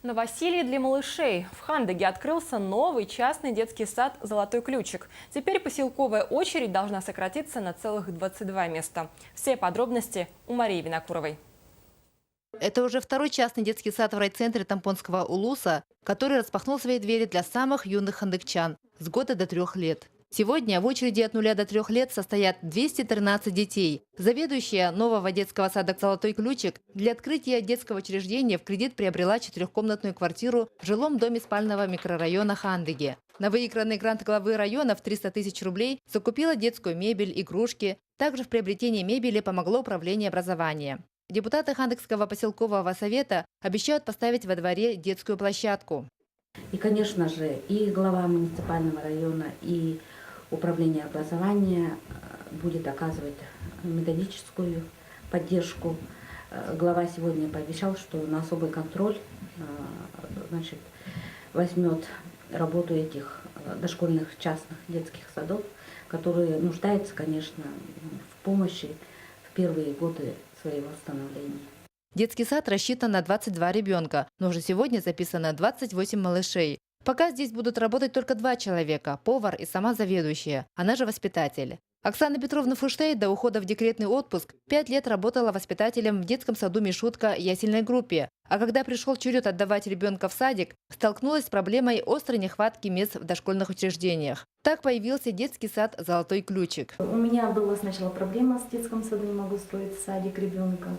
Новоселье для малышей. В Хандыге открылся новый частный детский сад «Золотой ключик». Теперь поселковая очередь должна сократиться на целых 22 места. Все подробности у Марии Винокуровой. Это уже второй частный детский сад в райцентре Тампонского Улуса, который распахнул свои двери для самых юных хандыгчан с года до 3 лет. Сегодня в очереди от 0 до 3 лет состоят 213 детей. Заведующая нового детского сада «Золотой ключик» для открытия детского учреждения в кредит приобрела 4-комнатную квартиру в жилом доме спального микрорайона Хандыги. На выигранный грант главы района в 300 тысяч рублей закупила детскую мебель, игрушки. Также в приобретении мебели помогло управление образования. Депутаты Хандыгского поселкового совета обещают поставить во дворе детскую площадку. И, конечно же, и глава муниципального района, и управление образования будет оказывать методическую поддержку. Глава сегодня пообещал, что на особый контроль возьмет работу этих дошкольных частных детских садов, которые нуждаются, конечно, в помощи в первые годы своего становления. Детский сад рассчитан на 22 ребенка, но уже сегодня записано 28 малышей. Пока здесь будут работать только 2 человека – повар и сама заведующая, она же воспитатель. Оксана Петровна Фуштей до ухода в декретный отпуск 5 лет работала воспитателем в детском саду «Мишутка» ясельной группе. А когда пришел черед отдавать ребенка в садик, столкнулась с проблемой острой нехватки мест в дошкольных учреждениях. Так появился детский сад «Золотой ключик». У меня была сначала проблема с детским садом, не могу строить садик ребенка.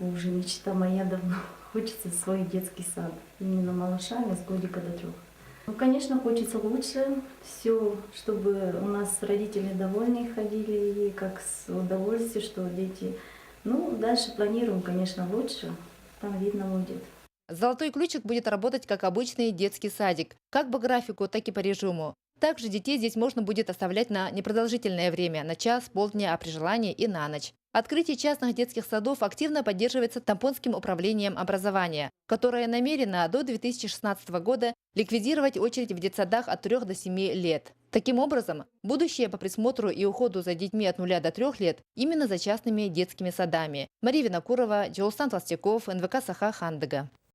Уже мечта моя давно. Хочется свой детский сад, именно малышами с годика до 3. Конечно, хочется лучше. Все, чтобы у нас родители довольны ходили, и как с удовольствием, что дети. Дальше планируем, конечно, лучше. Там видно будет. «Золотой ключик» будет работать как обычный детский садик, как по графику, так и по режиму. Также детей здесь можно будет оставлять на непродолжительное время, на час, полдня, а при желании и на ночь. Открытие частных детских садов активно поддерживается Тампонским управлением образования, которое намерено до 2016 года ликвидировать очередь в детсадах от 3 до 7 лет. Таким образом, будущее по присмотру и уходу за детьми от 0 до 3 лет именно за частными детскими садами. Мария Винокурова, Джоулстан Толстяков, НВК Саха, Хандыга.